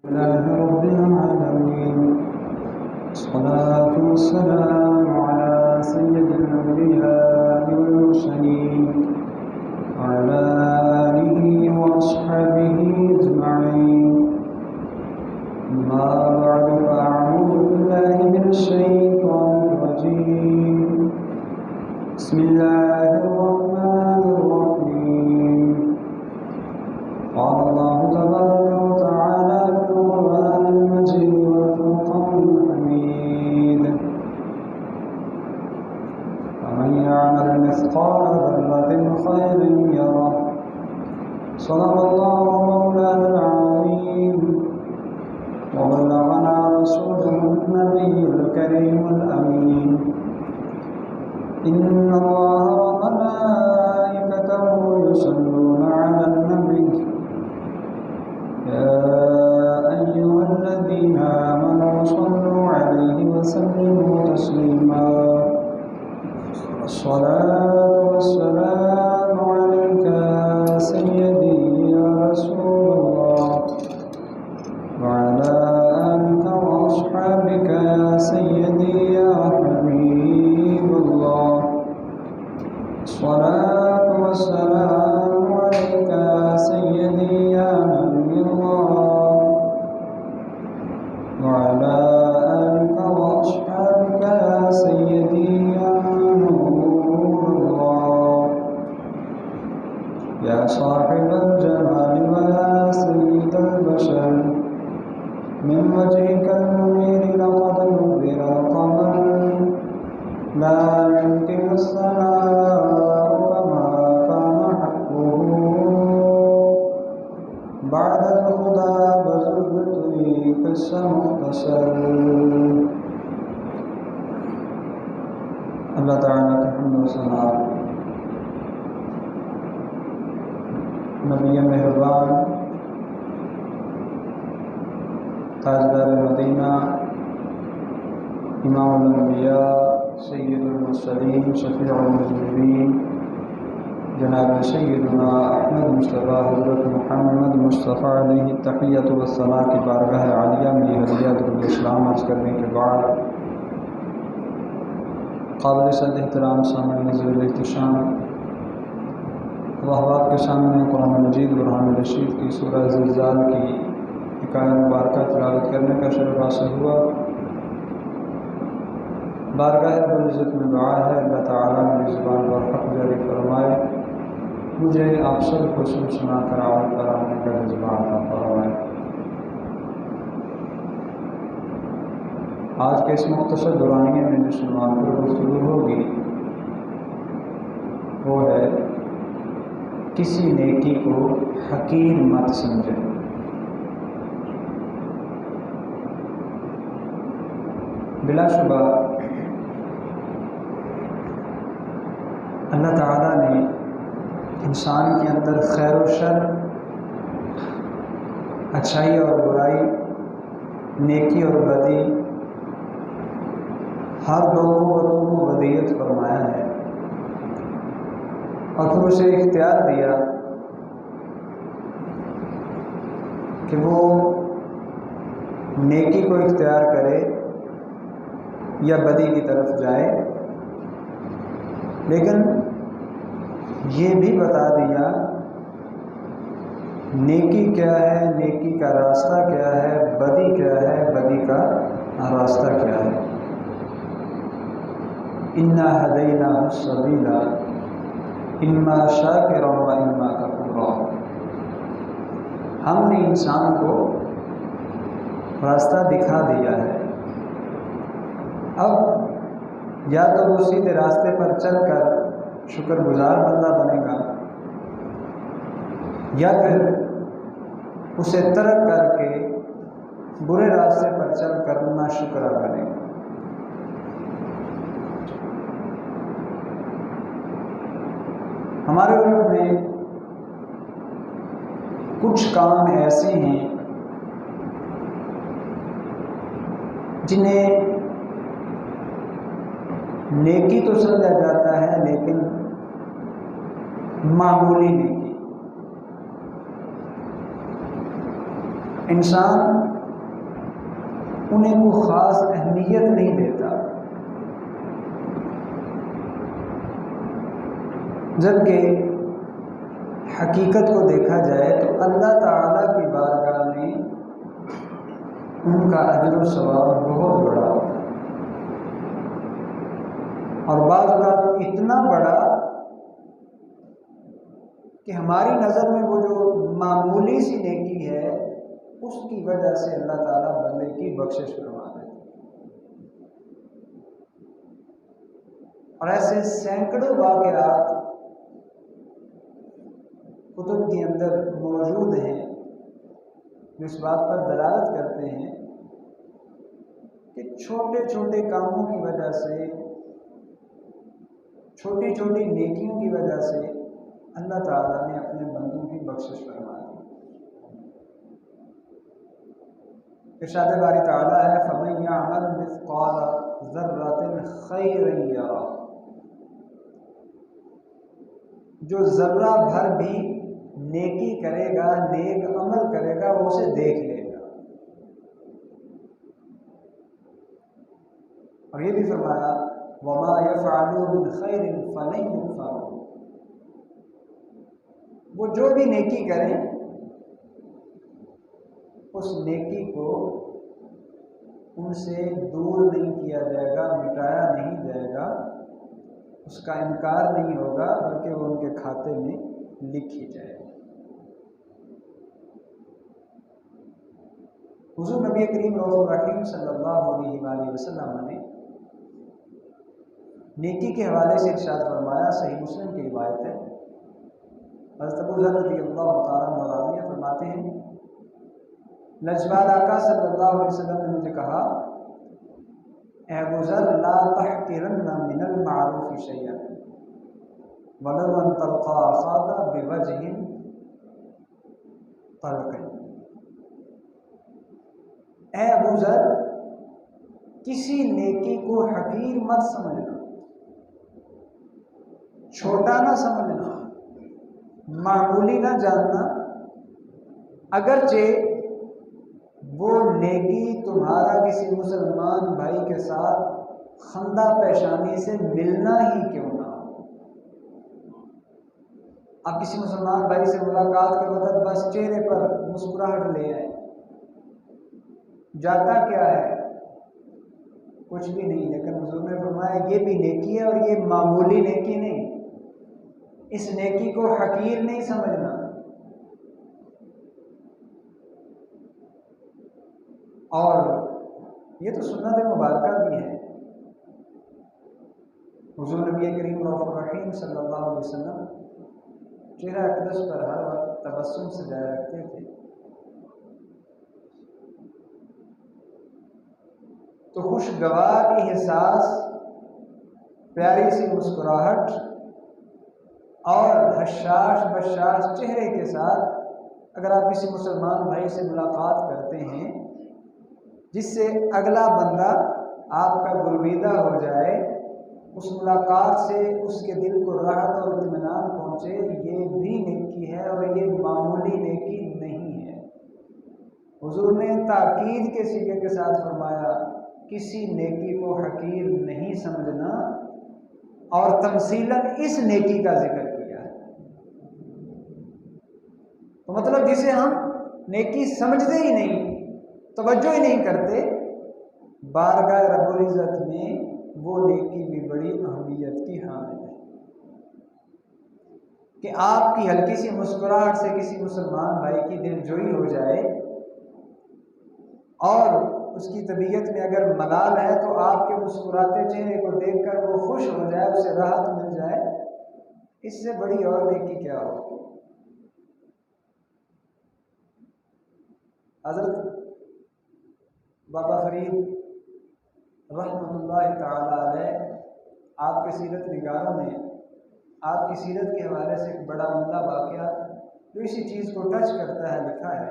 لله رب العالمين، الصلاة والسلام على سيد الأنبياء والمرسلين وعلى آله وأصحابه أجمعين. أما بعد، فأعوذ بالله من الشيطان الرجيم. بسم الله الرحمن الرحيم. قال الله تبارك وتعالى في القرآن المجيد والفرقان الحميد: ومن يعمل مثقال ذرة خيرا يره. صدق الله مولانا العظيم، وبلغنا رسوله النبي الكريم الأمين. إن الله وملائكته يصلون على النبي يا أيها الذين آمنوا صلوا عليه وسلموا تسليما. الصلاة والسلام عليك يا سيدي يا رسول الله، وعلى آلك وأصحابك يا سيدي يا حبيب الله. الصلاة والسلام عليك يا سيدي يا نبي الله، وعلى آلك وأصحابك يا سيدي يا نور الله. يا صاحب الجمال ويا سيد البشر، من وجهك المنير لقد نبر القمر، لا يمكن الثناء كما كان حقه. بعد الهدى بذلت قص مختصر. اللہ تعالیٰ کے حمد و ثنا، نبی مہربان، تاجدار مدینہ، امام الانبیاء، سید المرسلین، شفیع المذنبین، جناب سیدنا احمد مصطفیٰ حضرت محمد مصطفیٰ علیہ التحیۃ والثناء کی بارگاہ عالیہ میں ہدیہ درود اسلام عرض کرنے کے بعد، قابل صد احترام سامعین ذوال احتشام، وحوات کے سامنے قرآن مجید برہان رشید کی سورہ زلزال کی حکایت مبارکہ تلاوت کرنے کا شرف حاصل ہوا۔ بارگاہ رب العزت میں دعا ہے اللہ تعالیٰ میری زبان پر حق جاری فرمائے، مجھے آپ سب کو سنا کر عمل پر آنے کا جذبہ عطا فرمائے۔ آج کے اس مختصر دورانیے میں جو عنوان پر گفتگو ہوگی وہ ہے کسی نیکی کو حقیر مت سمجھے۔ بلا شبہ اللہ تعالیٰ نے انسان کے اندر خیر و شر، اچھائی اور برائی، نیکی اور بدی، ہر دو کو ودیت فرمایا ہے، اور پھر اسے اختیار دیا کہ وہ نیکی کو اختیار کرے یا بدی کی طرف جائے، لیکن یہ بھی بتا دیا نیکی کیا ہے، نیکی کا راستہ کیا ہے، بدی کیا ہے، بدی کا راستہ کیا ہے۔ انا ہدیناہ السبیل اما شاکرا و اما کفورا۔ ہم نے انسان کو راستہ دکھا دیا ہے، اب یا تو وہ سیدھے راستے پر چل کر شکر گزار بندہ بنے گا، یا پھر اسے ترک کر کے برے راستے پر چل کر ناشکرا بنے گا۔ ہمارے ملک میں کچھ کام ایسے ہیں جنہیں نیکی تو سمجھا جاتا ہے لیکن معمولی نیکی، انسان انہیں کوئی خاص اہمیت نہیں دیتا، جبکہ حقیقت کو دیکھا جائے تو اللہ تعالیٰ کی بارگاہ میں ان کا اجر و ثواب بہت بڑا ہوتا ہے، اور بعض اوقات اتنا بڑا کہ ہماری نظر میں وہ جو معمولی سی نیکی ہے اس کی وجہ سے اللہ تعالیٰ بندے کی بخشش فرما دیتا ہے۔ اور ایسے سینکڑوں واقعات کتب کے اندر موجود ہیں جو اس بات پر دلالت کرتے ہیں کہ چھوٹے چھوٹے کاموں کی وجہ سے، چھوٹی چھوٹی نیکیوں کی وجہ سے اللہ تعالیٰ نے اپنے بندوں کی بخشش فرما دی۔ ارشاد باری تعالیٰ ہے فَمَن يَعْمَلْ مِثْقَالَ ذَرَّةٍ خَيْرًا يَرَهُ، جو ذرہ بھر بھی نیکی کرے گا، نیک عمل کرے گا، وہ اسے دیکھ لے گا۔ اور یہ بھی فرمایا وَمَا يَفْعَلُوا مِنْ خَيْرٍ فَلَن يُكْفَرُوا، وہ جو بھی نیکی کریں اس نیکی کو ان سے دور نہیں کیا جائے گا، مٹایا نہیں جائے گا، اس کا انکار نہیں ہوگا، بلکہ وہ ان کے کھاتے میں لکھی جائے گی۔ حضور نبی کریم رؤوف الرحیم صلی اللہ علیہ وآلہ وسلم نے نیکی کے حوالے سے ارشاد فرمایا، صحیح مسلم کی روایت ہے، حضرت ابو ذر رضی اللہ تعالیٰ عنہ فرماتے ہیں لجپال آقا صلی اللہ علیہ وسلم نے مجھے کہا اے ابو ذر لا تحقرن من المعروف شیئا ولو ان تلقى اخاك بوجه طلق، اے ابو ذر کسی نیکی کو حقیر مت سمجھنا، چھوٹا نہ سمجھنا، معمولی نہ جاننا، اگرچہ وہ نیکی تمہارا کسی مسلمان بھائی کے ساتھ خندہ پیشانی سے ملنا ہی کیوں نہ ہو۔ آپ کسی مسلمان بھائی سے ملاقات کے وقت بس چہرے پر مسکراہٹ لے آئے، جاتا کیا ہے؟ کچھ بھی نہیں، لیکن حضور نے فرمایا یہ بھی نیکی ہے، اور یہ معمولی نیکی نہیں، اس نیکی کو حقیر نہیں سمجھنا۔ اور یہ تو سنت مبارکہ بھی ہے، حضور نبی کریم رؤوف الرحیم صلی اللہ علیہ وسلم چہرہ اقدس پر ہر وقت تبسم سے جایا رکھتے تھے، تو خوشگوار احساس، پیاری سی مسکراہٹ اور حشاش بشاش چہرے کے ساتھ اگر آپ کسی مسلمان بھائی سے ملاقات کرتے ہیں جس سے اگلا بندہ آپ کا گرویدہ ہو جائے، اس ملاقات سے اس کے دل کو راحت اور اطمینان پہنچے، یہ بھی نیکی ہے، اور یہ معمولی نیکی نہیں ہے۔ حضور نے تاکید کے صیغے کے ساتھ فرمایا کسی نیکی کو حقیر نہیں سمجھنا، اور تمثیلاً اس نیکی کا ذکر کیا ہے۔ تو مطلب جسے ہم نیکی سمجھتے ہی نہیں، توجہ ہی نہیں کرتے، بارگاہ رب العزت میں وہ نیکی بھی بڑی اہمیت کی حامل ہے کہ آپ کی ہلکی سی مسکراہٹ سے کسی مسلمان بھائی کی دل جوئی ہو جائے، اور اس کی طبیعت میں اگر ملال ہے تو آپ کے مسکراتے چہرے کو دیکھ کر وہ خوش ہو جائے، اسے راحت مل جائے، اس سے بڑی اور نیکی کیا ہو۔ حضرت بابا فرید رحمۃ اللہ تعالی علیہ آپ کے سیرت نگاروں نے آپ کی سیرت کے حوالے سے ایک بڑا عمدہ واقعہ جو اسی چیز کو ٹچ کرتا ہے لکھا ہے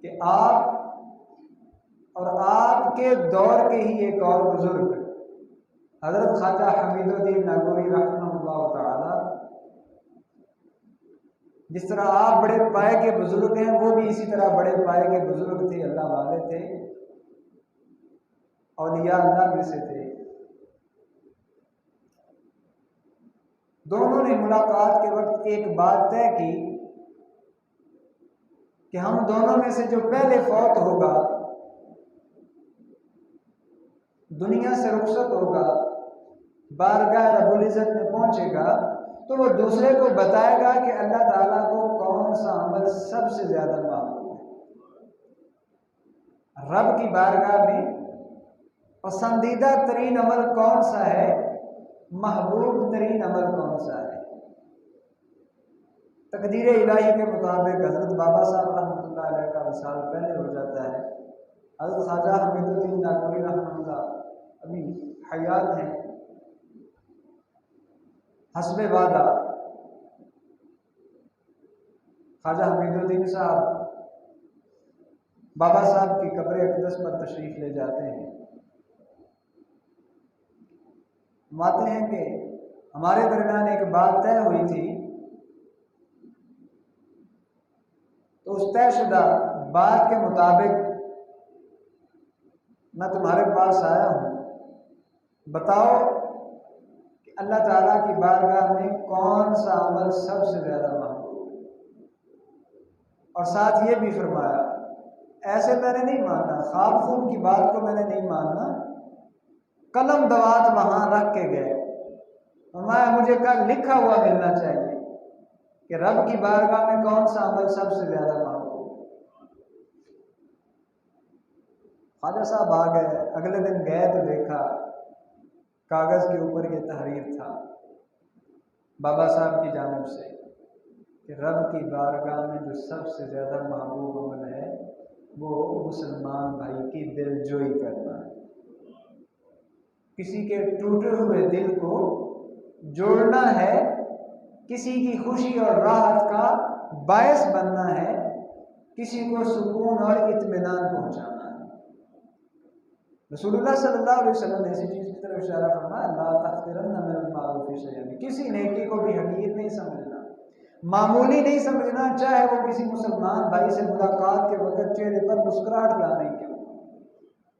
کہ آپ اور آپ کے دور کے ہی ایک اور بزرگ حضرت خواجہ حمید الدین ناگوری رحمہ اللہ تعالی جس طرح آپ بڑے پائے کے بزرگ ہیں، وہ بھی اسی طرح بڑے پائے کے بزرگ تھے، اللہ والے تھے، اولیاء اللہ میں سے تھے۔ دونوں نے ملاقات کے وقت ایک بات طے کی کہ ہم دونوں میں سے جو پہلے فوت ہوگا، دنیا سے رخصت ہوگا، بارگاہ رب العزت میں پہنچے گا، تو وہ دوسرے کو بتائے گا کہ اللہ تعالیٰ کو کون سا عمل سب سے زیادہ محبوب ہے۔ رب کی بارگاہ میں پسندیدہ ترین عمل کون سا ہے، محبوب ترین عمل کون سا ہے؟ تقدیر الہی کے مطابق حضرت بابا صاحب رحمۃ اللہ علیہ کا وصال پہلے ہو جاتا ہے۔ حضرت خواجہ حمید الدین ناگوری رحمۃ اللہ ابھی حیات ہیں۔ حسب وعدہ خواجہ حمید الدین صاحب بابا صاحب کی قبر اقدس پر تشریف لے جاتے ہیں، فرماتے ہیں کہ ہمارے درمیان ایک بات طے ہوئی تھی، تو اس طے شدہ بات کے مطابق میں تمہارے پاس آیا ہوں، بتاؤ کہ اللہ تعالیٰ کی بارگاہ میں کون سا عمل سب سے زیادہ محبوب ہے؟ اور ساتھ یہ بھی فرمایا، ایسے میں نے نہیں ماننا، خواب خون کی بات کو میں نے نہیں ماننا، قلم دوات وہاں رکھ کے گئے، فرمایا مجھے کل لکھا ہوا ملنا چاہیے کہ رب کی بارگاہ میں کون سا عمل سب سے زیادہ محبوب ہے۔ خواجہ صاحب آ گئے، اگلے دن گئے تو دیکھا کاغذ کے اوپر یہ تحریر تھا بابا صاحب کی جانب سے کہ رب کی بارگاہ میں جو سب سے زیادہ محبوب عمل ہے وہ مسلمان بھائی کی دل جوئی کرنا ہے، کسی کے ٹوٹے ہوئے دل کو جوڑنا ہے، کسی کی خوشی اور راحت کا باعث بننا ہے، کسی کو سکون اور اطمینان پہنچانا ہے۔ رسول اللہ صلی اللہ علیہ وسلم نے اسی چیز کی طرف اشارہ فرمایا، لا تحقرن من المعروف شیئا، کسی نیکی کو بھی حقیر نہیں سمجھنا، معمولی نہیں سمجھنا، چاہے وہ کسی مسلمان بھائی سے ملاقات کے وقت چہرے پر مسکراہٹ لانے کیوں نہ ہو،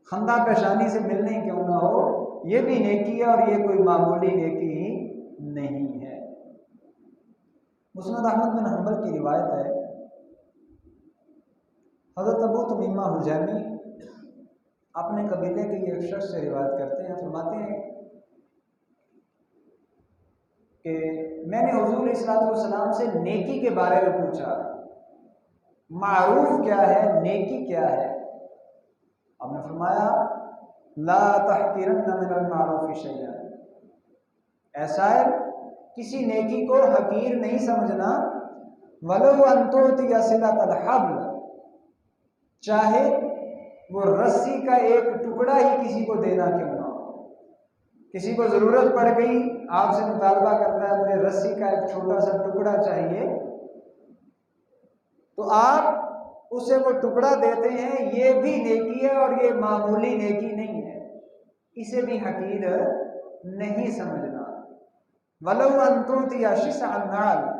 خندہ پیشانی سے ملنے کیوں نہ ہو، یہ بھی نیکی ہے اور یہ کوئی معمولی نیکی ہی نہیں ہے۔ مسند احمد بن حنبل کی روایت ہے، حضرت ابو تمیمہ حجیمی اپنے قبیلے کے ایک شخص سے روایت کرتے ہیں، فرماتے ہیں کہ میں نے حضور علیہ الصلوۃ والسلام سے نیکی کے بارے میں پوچھا، معروف کیا ہے، نیکی کیا ہے؟ آپ نے فرمایا لا تحقرن من المعروف شیئا، ایسا ہے کسی نیکی کو حقیر نہیں سمجھنا، ولو ان تعطی صلۃ الحبل، چاہے وہ رسی کا ایک ٹکڑا ہی کسی کو دینا کیوں نہ ہو، کسی کو ضرورت پڑ گئی، آپ سے مطالبہ کرتا ہے مجھے رسی کا ایک چھوٹا سا ٹکڑا چاہیے، تو آپ اسے وہ ٹکڑا دیتے ہیں، یہ بھی نیکی ہے اور یہ معمولی نیکی نہیں ہے، اسے بھی حقیر نہیں سمجھنا۔ وَلَوْ أَن تُعْطِيَ شِسْعَ النَّعْلِ،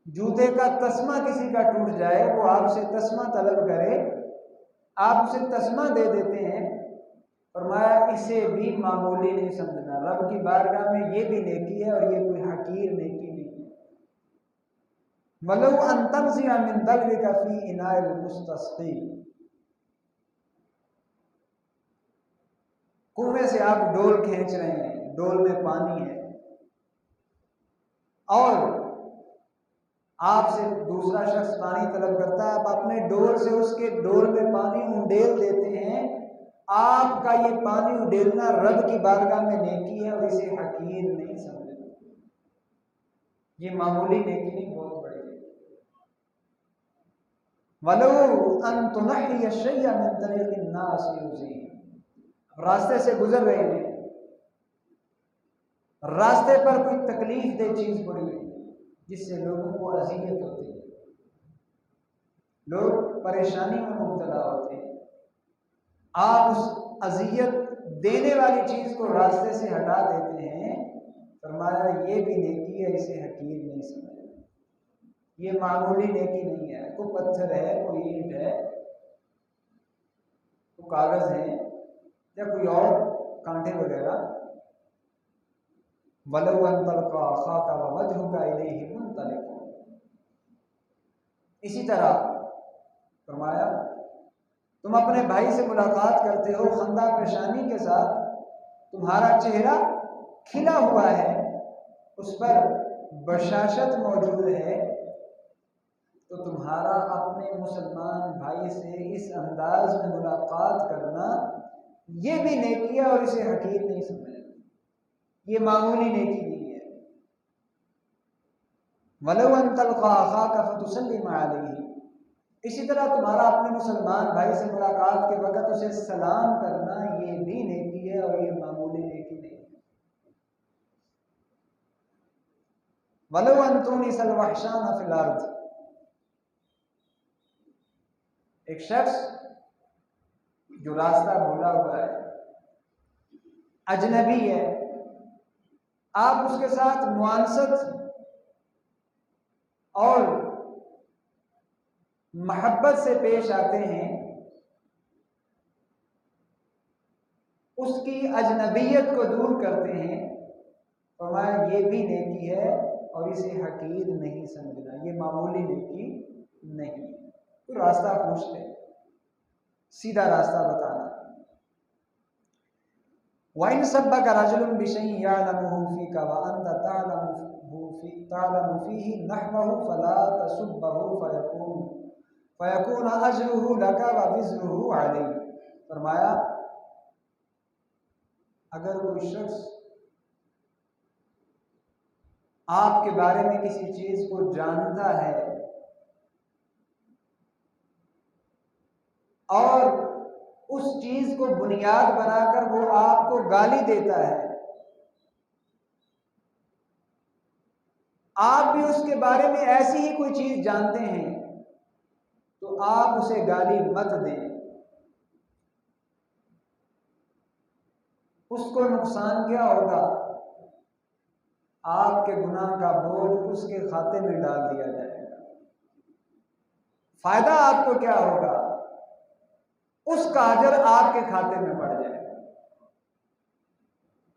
جوتے کا تسمہ کسی کا ٹوٹ جائے، وہ آپ سے تسمہ طلب کرے، آپ اسے تسمہ دے دیتے ہیں، فرمایا اسے بھی معمولی نہیں سمجھنا، رب کی بارگاہ میں یہ بھی نیکی ہے اور یہ کوئی حقیر نیکی نہیں ہے۔ وَلَوْ أَن تَنْزِعَ مِن دَلْوِكَ فِي إِنَاءِ الْمُسْتَسْقِي، کنویں سے آپ ڈول کھینچ رہے ہیں، ڈول میں پانی ہے، اور آپ سے دوسرا شخص پانی طلب کرتا ہے، آپ اپنے ڈول سے اس کے ڈول میں پانی انڈیل دیتے ہیں، آپ کا یہ پانی انڈیلنا رب کی بارگاہ میں نیکی ہے اور اسے حقیر نہیں سمجھنا، یہ معمولی نیکی نہیں، بہت بڑی نیکی۔ وَلَوْ أَن تُنَحِّيَ الشَّيْءَ مِن طَرِيقِ النَّاسِ يُؤْذِيهِمْ، راستے سے گزر رہے ہیں، راستے پر کوئی تکلیف دہ چیز پڑی ہے جس سے لوگوں کو اذیت ہوتی ہے، لوگ پریشانی میں مبتلا ہوتے ہیں، آپ اس اذیت دینے والی چیز کو راستے سے ہٹا دیتے ہیں، فرمایا یہ بھی نیکی ہے، اسے حقیر نہیں سمجھنا، یہ معمولی نیکی نہیں ہے، کوئی پتھر ہے، کوئی اینٹ ہے، کوئی کاغذ ہے یا کوئی اور کانٹے وغیرہ. وَلَوْ أَن تَلْقَىٰ أَخَاكَ وَوَجْهُكَ إِلَيْهِ مُنْطَلِقٌ. اسی طرح فرمایا تم اپنے بھائی سے ملاقات کرتے ہو خندہ پیشانی کے ساتھ، تمہارا چہرہ کھلا ہوا ہے، اس پر بشاشت موجود ہے، تو تمہارا اپنے مسلمان بھائی سے اس انداز میں ملاقات کرنا یہ بھی نیکی ہے اور اسے حقیر نہیں سمجھنا، یہ معمولی نیکی نہیں ہے. وَلَوْ أَن تَلْقَىٰ أَخَاكَ فَتُسَلِّمَ عَلَيْهِ. اسی طرح تمہارا اپنے مسلمان بھائی سے ملاقات کے وقت اسے سلام کرنا یہ بھی نیکی ہے اور یہ معمولی نیکی نہیں ہے. وَلَوْ أَن تُونِسَ الْوَحْشَانَ فِي الْأَرْضِ. ایک شخص جو راستہ بھولا ہوا ہے، اجنبی ہے، آپ اس کے ساتھ معانست اور محبت سے پیش آتے ہیں، اس کی اجنبیت کو دور کرتے ہیں، فرمایا یہ بھی نیکی ہے اور اسے حقیر نہیں سمجھنا، یہ معمولی نیکی نہیں. تو راستہ پوچھ لے، سیدھا راستہ بتانا. وَإِن سَبَّكَ رَجُلٌ بِشَيْءٍ يَعْلَمُهُ فِيكَ وَأَنْتَ تعلم فيه نحوه فلا تسبه فيكون اجره لك ووزره عليه. فرمایا اگر کوئی شخص آپ کے بارے میں کسی چیز کو جانتا ہے اور اس چیز کو بنیاد بنا کر وہ آپ کو گالی دیتا ہے، آپ بھی اس کے بارے میں ایسی ہی کوئی چیز جانتے ہیں، تو آپ اسے گالی مت دیں، اس کو نقصان کیا ہوگا؟ آپ کے گناہ کا بوجھ اس کے کھاتے میں ڈال دیا جائے گا. فائدہ آپ کو کیا ہوگا؟ اس کا اجر آپ کے کھاتے میں پڑ جائے گا.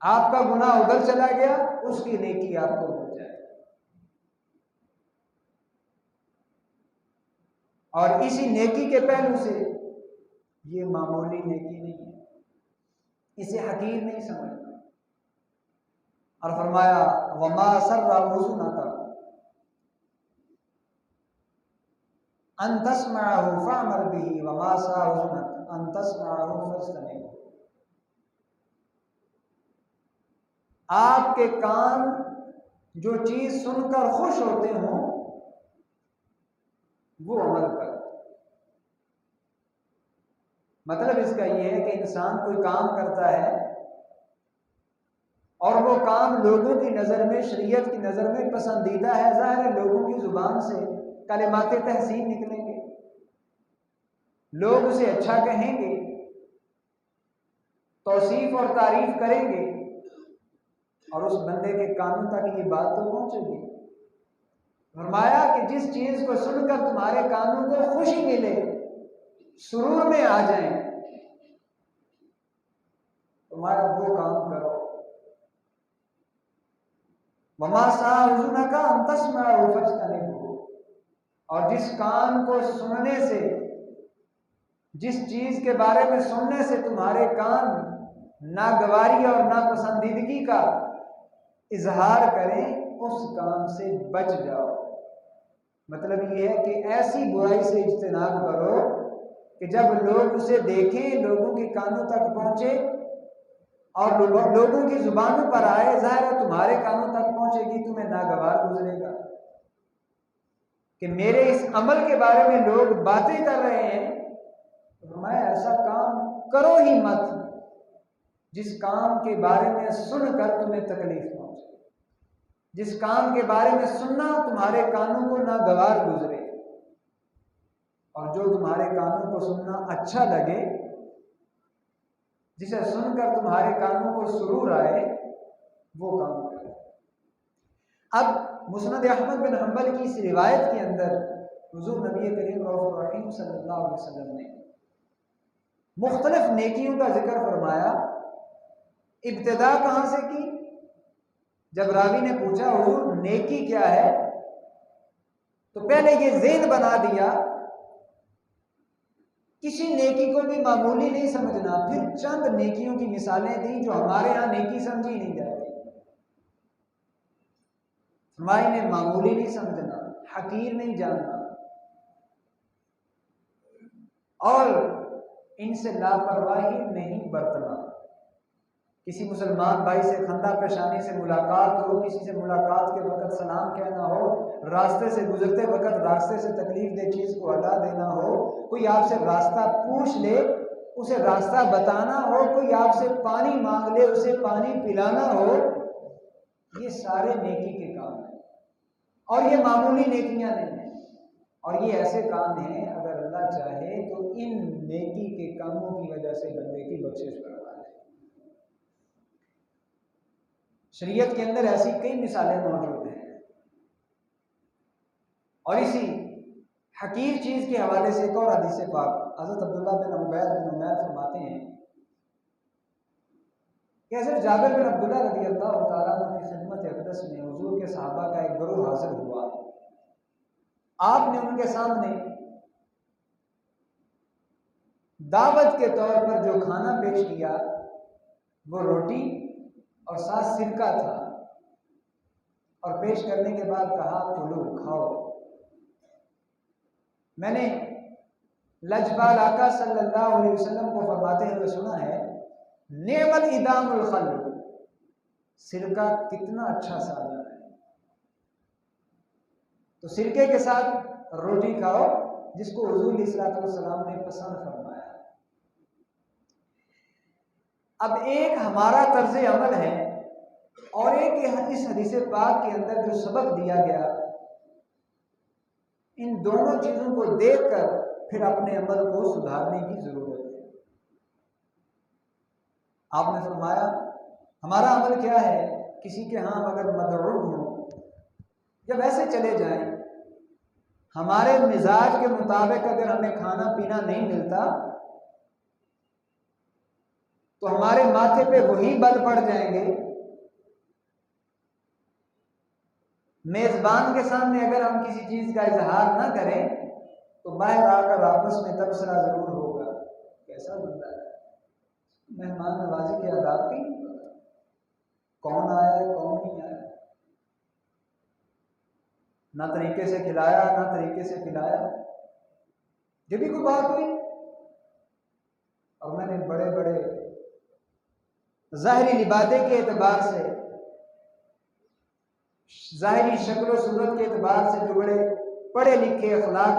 آپ کا گناہ ادھر چلا گیا، اس کی نیکی آپ کو مل جائے گی. اور اسی نیکی کے پہلو سے یہ معمولی نیکی نہیں ہے، اسے حقیر نہیں سمجھنا. اور فرمایا وما سر حزنک ان تسمعه فاعمل به وما سر حزنک ان تسمعه فاجتنبه. آپ کے کان جو چیز سن کر خوش ہوتے ہوں وہ عمل کر. مطلب اس کا یہ ہے کہ انسان کوئی کام کرتا ہے اور وہ کام لوگوں کی نظر میں، شریعت کی نظر میں پسندیدہ ہے، ظاہر ہے لوگوں کی زبان سے کلمات تحسین نکلیں گے، لوگ اسے اچھا کہیں گے، توصیف اور تعریف کریں گے، اور اس بندے کے کانوں تک یہ بات تو پہنچے گی. فرمایا کہ جس چیز کو سن کر تمہارے کانوں کو خوشی ملے، سرور میں آ جائیں، تمہارا وہ کام کرو. وما سر حزنک ان تسمعه فاجتنبه. اور جس کان کو سننے سے، جس چیز کے بارے میں سننے سے تمہارے کان ناگواری اور ناپسندیدگی کا اظہار کریں، اس کام سے بچ جاؤ. مطلب یہ ہے کہ ایسی برائی سے اجتناب کرو کہ جب لوگ اسے دیکھیں، لوگوں کے کانوں تک پہنچے اور لوگوں کی زبانوں پر آئے، ظاہر ہے تمہارے کانوں تک پہنچے گی، تمہیں ناگوار گزرے گا کہ میرے اس عمل کے بارے میں لوگ باتیں کر رہے ہیں. میں ایسا کام کرو ہی مت جس کام کے بارے میں سن کر تمہیں تکلیف پہنچے، جس کام کے بارے میں سننا تمہارے کانوں کو ناگوار گزرے، اور جو تمہارے کانوں کو سننا اچھا لگے، جسے سن کر تمہارے کانوں کو سرور آئے، وہ کام کرے. اب مسند احمد بن حنبل کی اس روایت کے اندر حضور نبی کریم رؤوف رحیم صلی اللہ علیہ وسلم نے مختلف نیکیوں کا ذکر فرمایا۔ ابتدا کہاں سے کی؟ جب راوی نے پوچھا حضور نیکی کیا ہے، تو پہلے یہ ذہن بنا دیا کسی نیکی کو بھی معمولی نہیں سمجھنا، پھر چند نیکیوں کی مثالیں دیں جو ہمارے ہاں نیکی سمجھی نہیں جاتی۔ فرمایا نے معمولی نہیں سمجھنا، حقیر نہیں جاننا، اور ان سے لاپرواہی نہیں برتنا۔ کسی مسلمان بھائی سے خندہ پیشانی سے ملاقات ہو، کسی سے ملاقات کے وقت سلام کہنا ہو، راستے سے گزرتے وقت راستے سے تکلیف دہ چیز کو ہٹا دینا ہو، کوئی آپ سے راستہ پوچھ لے اسے راستہ بتانا ہو، کوئی آپ سے پانی مانگ لے اسے پانی پلانا ہو، یہ سارے نیکی کے کام ہیں، اور یہ معمولی نیکیاں نہیں ہیں، اور یہ ایسے کام ہیں اگر اللہ چاہے تو ان نیکی کے کاموں کی وجہ سے بندے کی بخشش کروا دے۔ شریعت کے اندر ایسی کئی مثالیں موجود ہیں، اور اسی حقیر چیز کے حوالے سے ایک اور حدیث پاک حضرت عبداللہ بن عبید بن عمیر فرماتے ہیں کہ حضرت جابر بن عبداللہ رضی اللہ تعالیٰ عنہ کی خدمت اقدس میں حضور کے صحابہ کا ایک گروہ حاضر ہوا۔ آپ نے ان کے سامنے دعوت کے طور پر جو کھانا پیش کیا وہ روٹی اور ساتھ سرکہ تھا، اور پیش کرنے کے بعد کہا کھولو کھاؤ۔ میں نے لجپال آقا صلی اللہ علیہ وسلم کو فرماتے ہوئے سنا ہے نعم الادام الخل، سرکہ کتنا اچھا سادہ ہے۔ تو سرکے کے ساتھ روٹی کھاؤ، جس کو حضور علیہ الصلوۃ والسلام نے پسند فرمایا۔ اب ایک ہمارا طرز عمل ہے اور ایک اس حدیث پاک کے اندر جو سبق دیا گیا، ان دونوں چیزوں کو دیکھ کر پھر اپنے عمل کو سدھارنے کی ضرورت ہے۔ آپ نے فرمایا ہمارا عمل کیا ہے، کسی کے ہاں اگر مدعو ہوں جب ایسے چلے جائیں، ہمارے مزاج کے مطابق اگر ہمیں کھانا پینا نہیں ملتا تو ہمارے ماتھے پہ وہی بل پڑ جائیں گے۔ میزبان کے سامنے اگر ہم کسی چیز کا اظہار نہ کریں تو باہر آ کر آپس میں تبصرہ ضرور ہوگا، کیسا بندہ ہے، مہمان نوازی کے آداب کی کون آیا ہے کون نہیں آیا، نہ طریقے سے کھلایا نہ طریقے سے پلایا، یہ بھی کوئی بات ہوئی۔ اور میں نے بڑے بڑے ظاہری لبادے کے اعتبار سے، ظاہری شکل و صورت کے اعتبار سے جو بڑے پڑھے لکھے اخلاق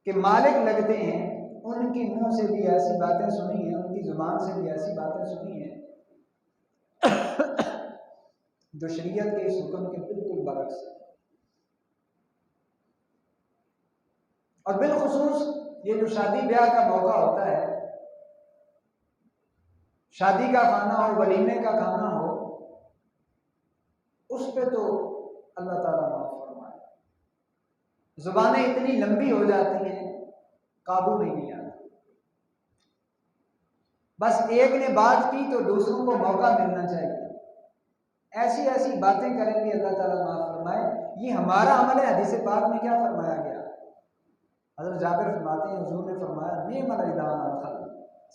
کے مالک لگتے ہیں، ان کی منہ سے بھی ایسی باتیں سنی ہیں، ان کی زبان سے بھی ایسی باتیں سنی ہیں جو شریعت کے اس حکم کے بالکل برعکس ہے۔ اور بالخصوص یہ جو شادی بیاہ کا موقع ہوتا ہے، شادی کا کھانا ہو، ولیمے کا کھانا ہو، اس پہ تو اللہ تعالیٰ معاف فرمائے، زبانیں اتنی لمبی ہو جاتی ہیں قابو میں نہیں آتی، بس ایک نے بات کی تو دوسروں کو موقع ملنا چاہیے، ایسی ایسی باتیں کریں گے اللہ تعالیٰ معاف فرمائے۔ یہ ہمارا عمل ہے۔ حدیث پاک میں کیا فرمایا گیا؟ حضرت جابر فرماتے ہیں حضور نے فرمایا نعم الادام الخل،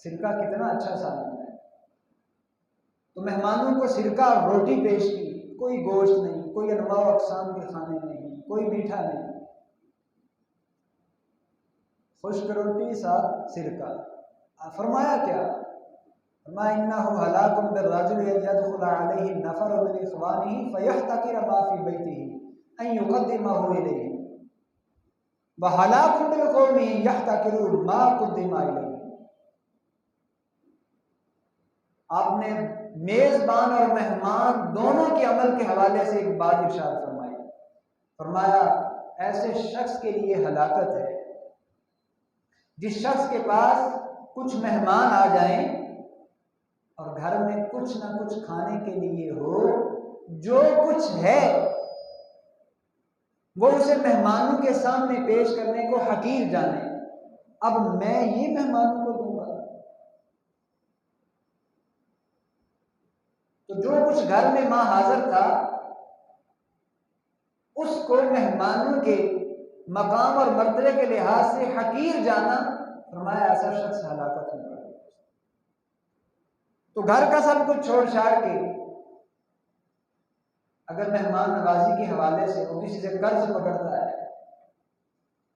سرکہ کتنا اچھا سالن ہے۔ تو مہمانوں کو سرکہ اور روٹی پیش کی، کوئی گوشت نہیں، کوئی انواع و اقسام کے کھانے نہیں، کوئی میٹھا نہیں، خشک روٹی ساتھ سرکہ۔ فرمایا کیا؟ فرمایا انہ ہلاک بالرجل یدخل علیہ نفر من اخوانہ فیحتقر ما فی بیتہ ان یقدمہ الیہ وہلاک بالقوم یحتقرون ما قدم الیہ۔ آپ نے میزبان اور مہمان دونوں کے عمل کے حوالے سے ایک بات ارشاد فرمائی، فرمایا ایسے شخص کے لیے ہلاکت ہے جس شخص کے پاس کچھ مہمان آ جائیں اور گھر میں کچھ نہ کچھ کھانے کے لیے ہو جو کچھ ہے وہ اسے مہمانوں کے سامنے پیش کرنے کو حقیر جانے، اب میں یہ مہمانوں کو دوں گا؟ تو جو کچھ گھر میں ماں حاضر تھا اس کو مہمانوں کے مقام اور مرتبے کے لحاظ سے حقیر جانا، فرمایا ایسا شخص ہلاکت میں پڑے۔ تو گھر کا سب کچھ چھوڑ چھاڑ کے اگر مہمان نوازی کے حوالے سے وہ کسی سے قرض پکڑتا ہے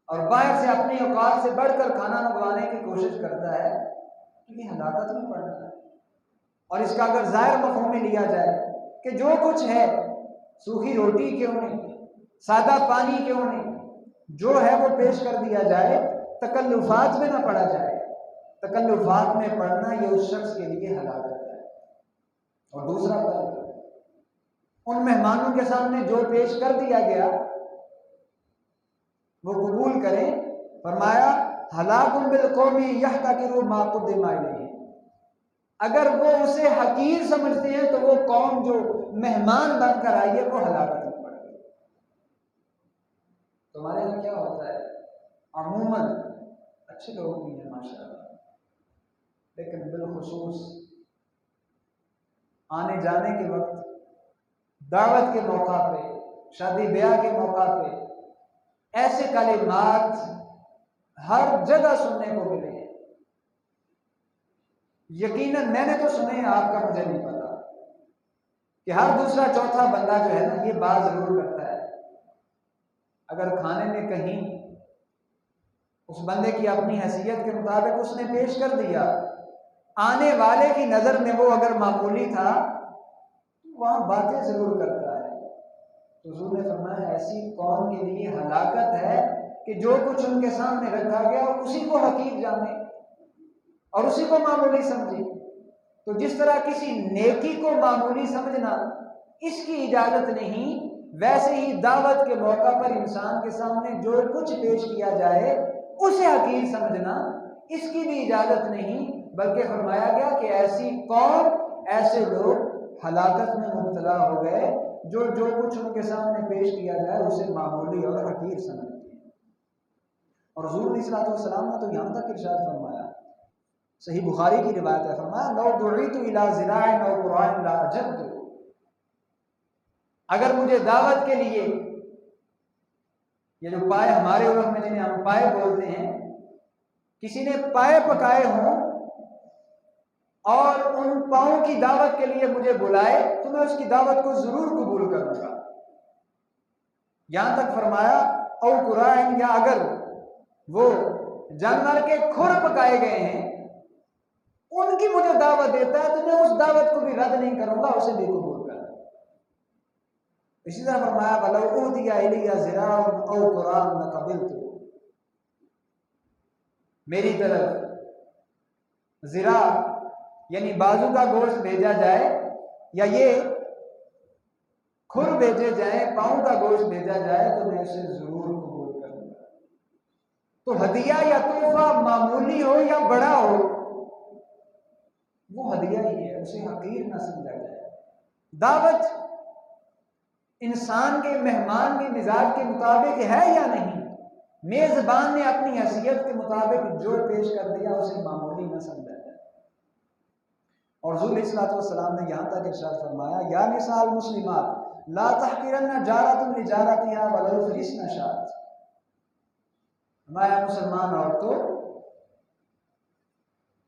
اور باہر سے اپنی اوقات سے بڑھ کر کھانا منگوانے کی کوشش کرتا ہے تو یہ ہلاکت میں پڑنا ہے۔ اور اس کا اگر ظاہر مفہوم میں لیا جائے کہ جو کچھ ہے، سوکھی روٹی کیوں نہیں، سادہ پانی کیوں نہیں، جو ہے وہ پیش کر دیا جائے، تکلفات میں نہ پڑا جائے، تکلفات میں پڑنا یہ اس شخص کے لیے ہلاکت ہے۔ اور دوسرا پہلو، ان مہمانوں کے سامنے جو پیش کر دیا گیا وہ قبول کریں، فرمایا ہلاک بالقوم یحتقر ما قدم الیہ، اگر وہ اسے حقیر سمجھتے ہیں تو وہ قوم جو مہمان بن کر آئی ہے وہ ہلاکت میں پڑ گئی۔ تمہارے یہاں کیا ہوتا ہے، عموماً اچھے لوگ بھی ہیں ماشاءاللہ، لیکن بالخصوص آنے جانے کے وقت، دعوت کے موقع پہ، شادی بیاہ کے موقع پہ ایسے کلمات ہر جگہ سننے کو ملے ہیں۔ یقیناً میں نے تو سنے ہیں، آپ کا مجھے نہیں پتا، کہ ہر دوسرا چوتھا بندہ جو ہے نا یہ بات ضرور کرتا ہے، اگر کھانے میں کہیں اس بندے کی اپنی حیثیت کے مطابق اس نے پیش کر دیا، آنے والے کی نظر میں وہ اگر معمولی تھا تو وہاں باتیں ضرور کرتا ہے۔ تو حضور نے فرمایا ایسی قوم کے لیے ہلاکت ہے کہ جو کچھ ان کے سامنے رکھا گیا اسی کو حقیر جانے اور اسی کو معمولی سمجھے۔ تو جس طرح کسی نیکی کو معمولی سمجھنا اس کی اجازت نہیں، ویسے ہی دعوت کے موقع پر انسان کے سامنے جو کچھ پیش کیا جائے اسے حقیر سمجھنا اس کی بھی اجازت نہیں، بلکہ فرمایا گیا کہ ایسی قوم، ایسے لوگ ہلاکت میں مبتلا ہو گئے جو کچھ ان کے سامنے پیش کیا جائے اسے معمولی اور حقیر سمجھتے ہیں۔ اور حضور علیہ الصلوۃ والسلام نے تو یہاں تک ارشاد فرمایا، صحیح بخاری کی روایت ہے، فرمایا لو دعیت الی ذراع او قرآن لاجبت، اگر مجھے دعوت کے لیے، یہ جو پائے ہمارے عرف میں جنہیں ہم پائے بولتے ہیں، کسی نے پائے پکائے ہوں اور ان پاؤں کی دعوت کے لیے مجھے بلائے تو میں اس کی دعوت کو ضرور قبول کروں گا۔ یہاں تک فرمایا او قرآن، یا اگر وہ جانور کے کھر پکائے گئے ہیں ان کی مجھے دعوت دیتا ہے تو میں اس دعوت کو بھی رد نہیں کروں گا، اسے بھی قبول کروں گا۔ اسی طرح فرمایا وَلَوْ أُهْدِيَ إِلَيَّ ذِرَاعٌ أَوْ قُرَانٌ لَقَبِلْتُ، میری طرف ذراع یعنی بازو کا گوشت بھیجا جائے یا یہ کھر بھیجے جائیں، پاؤں کا گوشت بھیجا جائے تو میں اسے ضرور قبول کروں گا۔ تو ہدیہ یا تحفہ معمولی ہو یا بڑا ہو وہ ہدیہ ہی ہے، اسے حقیر نہ سمجھا جائے۔ دعوت انسان کے، مہمان کے مزاج کے مطابق ہے یا نہیں، میزبان نے اپنی حیثیت کے مطابق جو پیش کر دیا اسے معمولی نہ سمجھا جائے۔ اور حضور علیہ الصلوۃ والسلام نے یہاں تک ارشاد فرمایا یا نساء المسلمات لا تحقرن جارۃ لجارتها ولو فرسن شاۃ، ہمارا مسلمان عورتوں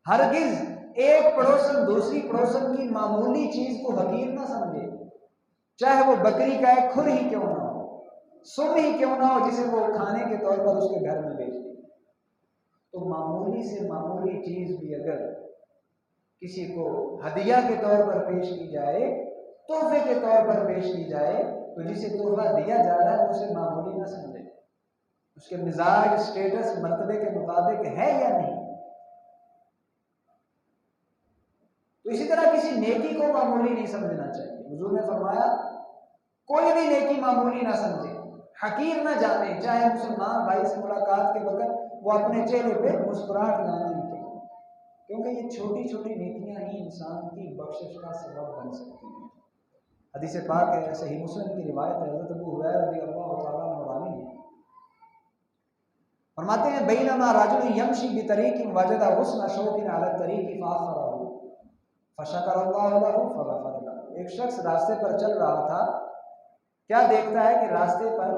ہرگز ایک پڑوسن دوسری پڑوسن کی معمولی چیز کو حقیر نہ سمجھے، چاہے وہ بکری کا ایک کھر ہی کیوں نہ ہو، سم ہی کیوں نہ ہو، جسے وہ کھانے کے طور پر اس کے گھر میں بیچ دے۔ تو معمولی سے معمولی چیز بھی اگر کسی کو ہدیہ کے طور پر پیش کی جائے، تحفے کے طور پر پیش کی جائے، تو جسے تحفہ دیا جا رہا ہے اسے معمولی نہ سمجھے، اس کے مزاج، اسٹیٹس، مرتبے کے مطابق ہے یا نہیں۔ تو اسی طرح کسی نیکی کو معمولی نہیں سمجھنا چاہیے۔ حضور نے فرمایا کوئی بھی نیکی معمولی نہ سمجھے، حقیر نہ جانے، چاہے مسلمان بھائی سے ملاقات کے وقت وہ اپنے چہرے پہ مسکراہٹ لانے کی، کیونکہ یہ چھوٹی چھوٹی نیکیاں ہی انسان کی بخشش کا سبب بن سکتی ہیں۔ حدیث پاک ہے، صحیح مسلم کی روایت ہے، حضرت ابو ہریرہ رضی اللہ تعالیٰ عنہ ہے، فرماتے ہیں بینما رجل یمشی بطریق وجد غصن شوک علی الطریق فآخره فشکر اللہ له فغفر له۔ ایک شخص راستے پر چل رہا تھا، کیا دیکھتا ہے کہ راستے پر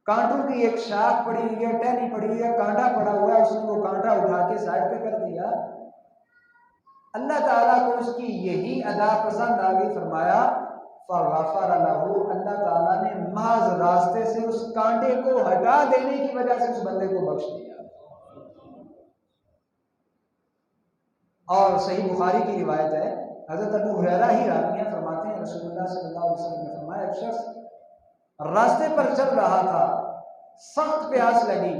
کانٹوں کی ایک شاخ پڑی ہوئی ہے، ٹہنی پڑی ہوئی ہے، کانٹا پڑا ہوا ہے، اس نے وہ کانٹا اٹھا کے سائڈ پہ کر دیا۔ اللہ تعالیٰ کو اس کی یہی ادا پسند آ گئی، فرمایا فغفر له، اللہ تعالیٰ نے محض راستے سے اس کانٹے کو ہٹا دینے کی وجہ سے اس بندے کو بخش دیا۔ اور صحیح بخاری کی روایت ہے، حضرت ابو ہریرہ ہی راوی ہیں، فرماتے ہیں رسول اللہ صلی اللہ علیہ وسلم نے فرمایا ایک شخص راستے پر چل رہا تھا، سخت پیاس لگی،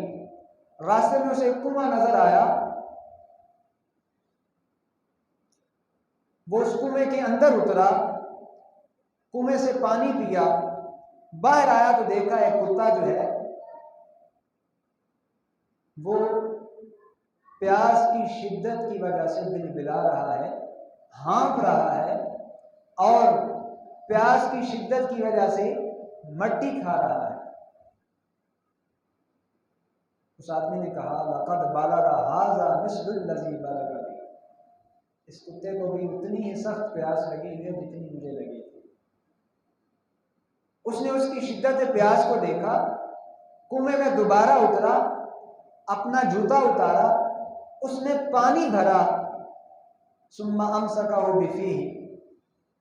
راستے میں اسے ایک کنواں نظر آیا، وہ اس کنویں کے اندر اترا، کنویں سے پانی پیا، باہر آیا تو دیکھا ایک کتا جو ہے وہ پیاس کی شدت کی وجہ سے بلبلا رہا ہے، ہانپ رہا ہے، اور پیاس کی شدت کی وجہ سے مٹی کھا رہا ہے۔ اس آدمی نے کہا لقد بلغ ھذا مثل الذی بلغ بی، اس کتے کو بھی اتنی ہی سخت پیاس لگی ہے جتنی مجھے لگی تھی۔ اس نے اس کی شدت پیاس کو دیکھا، کنویں میں دوبارہ اترا، اپنا جوتا اتارا، اس نے پانی بھرا، ثم امسکہ بفیہ،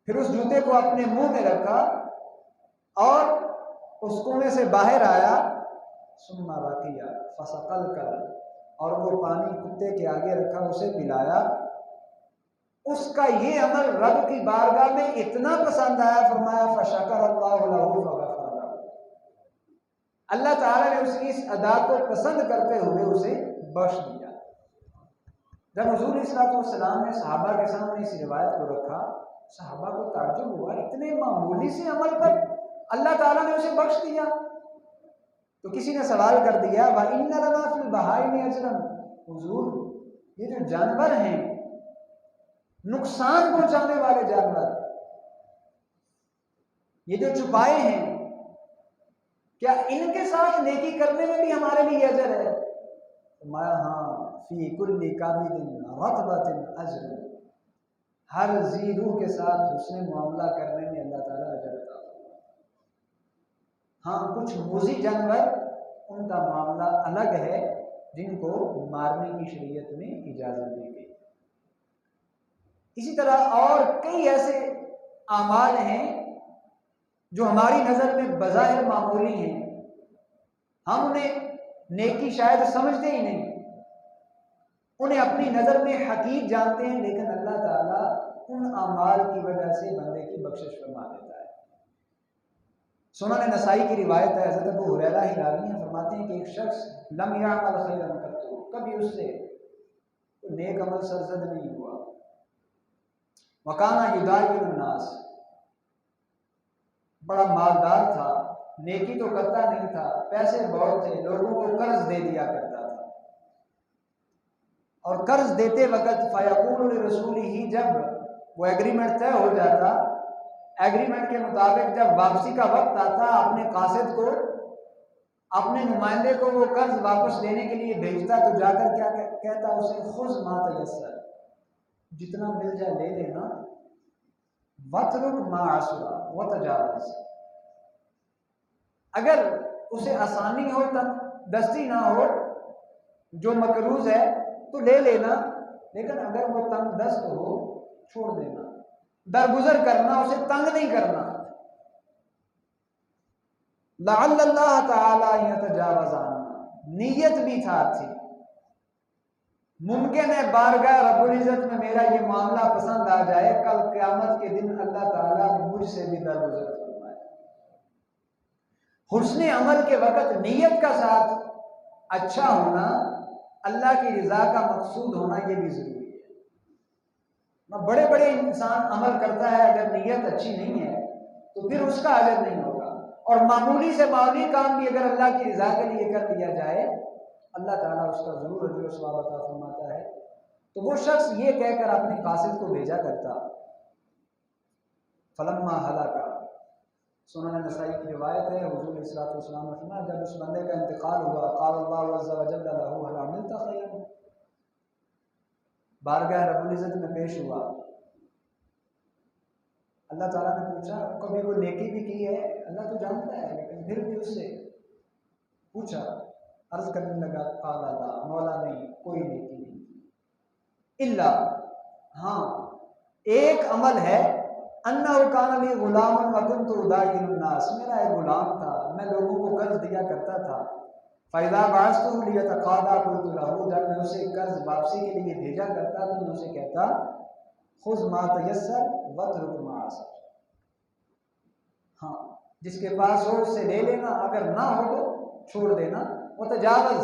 پھر اس جوتے کو اپنے منہ میں رکھا اور اس کنویں سے باہر آیا، ثم رقی فسقى الكلب، اور وہ پانی کتے کے آگے رکھا، اسے پلایا۔ اس کا یہ عمل رب کی بارگاہ میں اتنا پسند آیا، فرمایا فشکر اللہ له فغفر له، اللہ تعالیٰ نے اس کی اس ادا کو پسند کرتے ہوئے اسے بخش دیا۔ جب حضور صلی اللہ علیہ وسلم نے صحابہ کے سامنے اس روایت کو رکھا، صحابہ کو تعجب ہوا، اتنے معمولی سے عمل پر اللہ تعالیٰ نے اسے بخش دیا۔ تو کسی نے سوال کر دیا وَإِنَّ لَنَا فِي الْبَهَائِمِ أَجْرًا، حضور یہ جو جانور ہیں، نقصان پہنچانے والے جانور، یہ جو چھپائے ہیں، کیا ان کے ساتھ نیکی کرنے میں بھی ہمارے لیے اجر ہے؟ فرمایا ہاں، فی کل کابد رطبۃ اجر، ہر ذی روح کے ساتھ حسن معاملہ کرنے میں اللہ تعالیٰ اجر عطا فرماتا ہے۔ ہاں کچھ موذی جانور ان کا معاملہ الگ ہے، جن کو مارنے کی شریعت میں اجازت دی گئی۔ اسی طرح اور کئی ایسے اعمال ہیں جو ہماری نظر میں بظاہر معمولی ہیں، ہم انہیں نیکی شاید سمجھتے ہی نہیں، انہیں اپنی نظر میں حقیر جانتے ہیں، لیکن اللہ تعالیٰ ان اعمال کی وجہ سے بندے کی بخشش فرما دیتا ہے۔ سنن نسائی کی روایت ہے، حضرت ابو ہریرہ ہی راوی ہیں، فرماتے ہیں کہ ایک شخص لم یعمل خیرا قط، کبھی اس سے نیک عمل سرزد نہیں ہوا، وکانا یداعی الناس، بڑا مالدار تھا، نیکی تو کرتا نہیں تھا، پیسے بہت تھے، لوگوں کو قرض دے دیا کرتا تھا، اور قرض دیتے وقت فیقول لرسولہ، جب وہ ایگریمنٹ طے ہو جاتا، ایگریمنٹ کے مطابق جب واپسی کا وقت آتا، اپنے قاصد کو، اپنے نمائندے کو وہ قرض واپس لینے کے لیے بھیجتا، تو جا کر کیا کہتا اسے، خذ ما تیسر، جتنا مل جائے لے لینا، وَاتْرُکْ مَا عَسُرَ وَتَجَاوَزْ، اگر اسے آسانی ہو، دستی نہ ہو، جو مقروض ہے تو لے لینا، لیکن اگر وہ تنگ دست ہو چھوڑ دینا، درگزر کرنا، اسے تنگ نہیں کرنا۔ لعل اللہ تعالی یتجاوز عنا، نیت بھی تھا تھی، ممکن ہے بارگاہ رب العزت میں میرا یہ معاملہ پسند آ جائے، کل قیامت کے دن اللہ تعالیٰ مجھ سے بھی درگزر فرمائے۔ حسن عمل کے وقت نیت کا ساتھ اچھا ہونا، اللہ کی رضا کا مقصود ہونا، یہ بھی ضروری ہے۔ بڑے بڑے انسان عمل کرتا ہے، اگر نیت اچھی نہیں ہے تو پھر اس کا اجر نہیں ہوگا، اور معمولی سے معمولی کام بھی اگر اللہ کی رضا کے لیے کر دیا جائے، اللہ تعالیٰ اس کا ضرور اجر و ثواب عطا فرماتا ہے۔ تو وہ شخص یہ کہہ کر اپنے قاصد کو بھیجا کرتا، فلما ہلاکا، سنن نسائی کی روایت ہے، حضور علیہ الصلوۃ والسلام نے فرمایا جب اس بندے کا انتقال ہوا قال اللہ عز وجل له هل عملت خیرا، بارگاہ رب العزت میں پیش ہوا، اللہ تعالیٰ نے پوچھا کبھی وہ نیکی بھی کی ہے، اللہ تو جانتا ہے لیکن پھر بھی اس سے پوچھا، عرض کرنے لگا قال لا، مولا نہیں کوئی نیکی نہیں، الا، ہاں ایک عمل ہے، انہ کان لی غلام وکنت اداعی الناس، میرا ایک غلام تھا میں لوگوں کو قرض دیا کرتا تھا، فاذا بعثته لیتقاضى قلت له، جب میں اسے قرض واپسی کے لیے بھیجا کرتا تو میں اسے کہتا خذ ما تیسر واترک ما عسر، ہاں جس کے پاس ہو اس سے لے لینا، اگر نہ ہو تو چھوڑ دینا، وتجاوز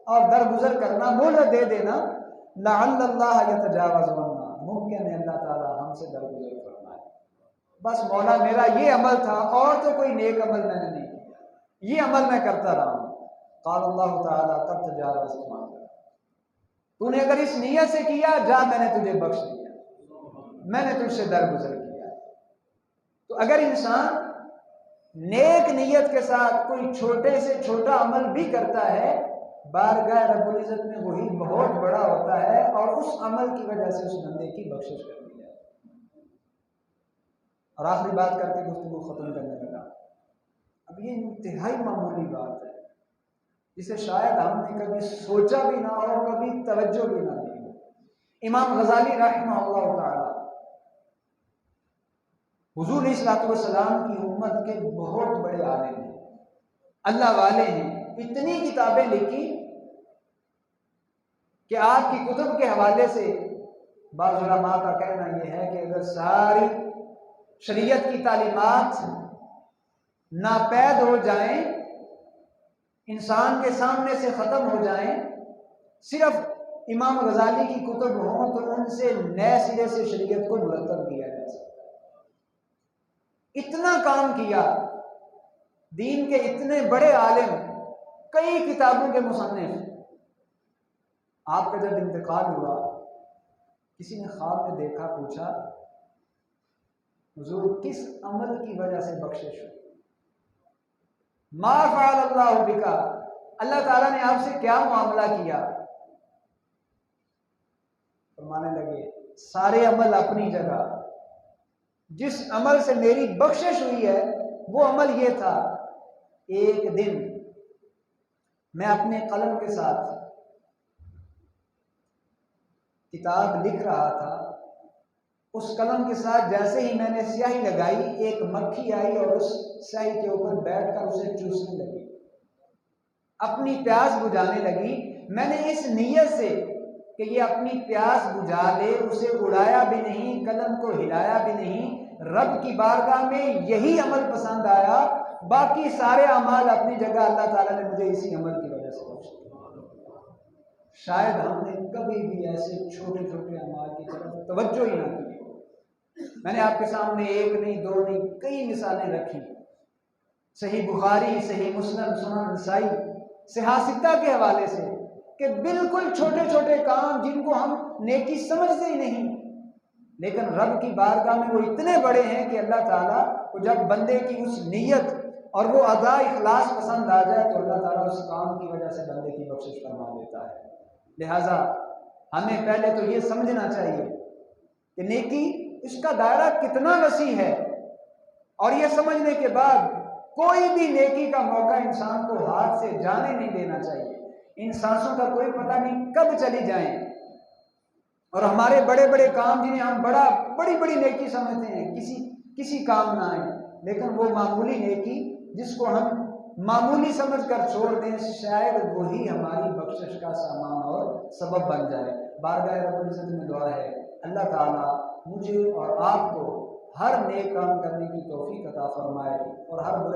اور درگزر کرنا، مہلت دے دینا، لعل اللہ یتجاوز عنا، ممکن ہے اللہ تعالی ہم سے درگزر فرمائے، بس مولا میرا یہ عمل تھا اور تو کوئی نیک عمل میں نے نہیں کیا، یہ عمل میں کرتا رہا ہوں، قال اللہ تعالی قد تجاوزت عنک، تو نے اگر اس نیت سے کیا جا میں نے تجھے بخش دیا، میں نے تجھ سے درگزر کیا۔ تو اگر انسان نیک نیت کے ساتھ کوئی چھوٹے سے چھوٹا عمل بھی کرتا ہے، بارگاہ رب العزت میں وہی بہت بڑا ہوتا ہے اور اس عمل کی وجہ سے اس بندے کی بخشش کر دی جائے۔ اور آخری بات کر کے گفتگو ختم کرنے لگا، اب یہ انتہائی معمولی بات ہے جسے شاید ہم نے کبھی سوچا بھی نہ ہو، کبھی توجہ بھی نہ دی ہو۔ امام غزالی رحمہ اللہ تعالی حضور علیہ الصلوۃ والسلام کی امت کے بہت بڑے عالم ہیں، اللہ والے ہیں، اتنی کتابیں لکھی کہ آپ کی کتب کے حوالے سے بعض علماء کا کہنا یہ ہے کہ اگر ساری شریعت کی تعلیمات ناپید ہو جائیں، انسان کے سامنے سے ختم ہو جائیں، صرف امام غزالی کی کتب ہوں تو ان سے نئے سرے سے شریعت کو مرتب کیا جا سکتا ہے۔ اتنا کام کیا، دین کے اتنے بڑے عالم، کئی کتابوں کے مصنف، آپ کا جب انتقال ہوا کسی نے خواب میں دیکھا، پوچھا حضور کس عمل کی وجہ سے بخشش ہوئی؟ ما فعل اللہ بکا، اللہ تعالیٰ نے آپ سے کیا معاملہ کیا؟ فرمانے لگے سارے عمل اپنی جگہ، جس عمل سے میری بخشش ہوئی ہے وہ عمل یہ تھا، ایک دن میں اپنے قلم کے ساتھ کتاب لکھ رہا تھا، اس قلم کے ساتھ جیسے ہی میں نے سیاہی لگائی، ایک مکھی آئی اور اس سیاہی کے اوپر بیٹھ کر اسے چوسنے لگی، اپنی پیاس بجھانے لگی۔ میں نے اس نیت سے کہ یہ اپنی پیاس بجھا لے اسے اڑایا بھی نہیں، قلم کو ہلایا بھی نہیں، رب کی بارگاہ میں یہی عمل پسند آیا، باقی سارے اعمال اپنی جگہ، اللہ تعالیٰ نے مجھے اسی عمل کی وجہ سے بخش دیا۔ شاید ہم نے کبھی بھی ایسے چھوٹے چھوٹے اعمال کی طرف توجہ ہی نہ کی۔ میں نے آپ کے سامنے ایک نہیں دو نہیں کئی مثالیں رکھی، صحیح بخاری، صحیح مسلم، سنن نسائی، صحاح ستہ کے حوالے سے، کہ بالکل چھوٹے چھوٹے کام جن کو ہم نیکی سمجھتے ہی نہیں، لیکن رب کی بارگاہ میں وہ اتنے بڑے ہیں کہ اللہ تعالیٰ کو جب بندے کی اس نیت اور وہ ادا اخلاص پسند آ جائے تو اللہ تعالیٰ اس کام کی وجہ سے بندے کی بخشش فرما دیتا ہے۔ لہٰذا ہمیں پہلے تو یہ سمجھنا چاہیے کہ نیکی اس کا دائرہ کتنا وسیع ہے، اور یہ سمجھنے کے بعد کوئی بھی نیکی کا موقع انسان کو ہاتھ سے جانے نہیں دینا چاہیے۔ ان سانسوں کا کوئی پتہ نہیں کب چلی جائیں، اور ہمارے بڑے بڑے کام جنہیں ہم بڑی بڑی نیکی سمجھتے ہیں کسی کام نہ آئے، لیکن وہ معمولی نیکی جس کو ہم معمولی سمجھ کر چھوڑ دیں، شاید وہی ہماری بخشش کا سامان اور سبب بن جائے۔ بارگاہ رب العزت میں دعا ہے اللہ تعالیٰ مجھے اور آپ کو ہر نیک کام کرنے کی توفیق عطا فرمائے اور ہر برے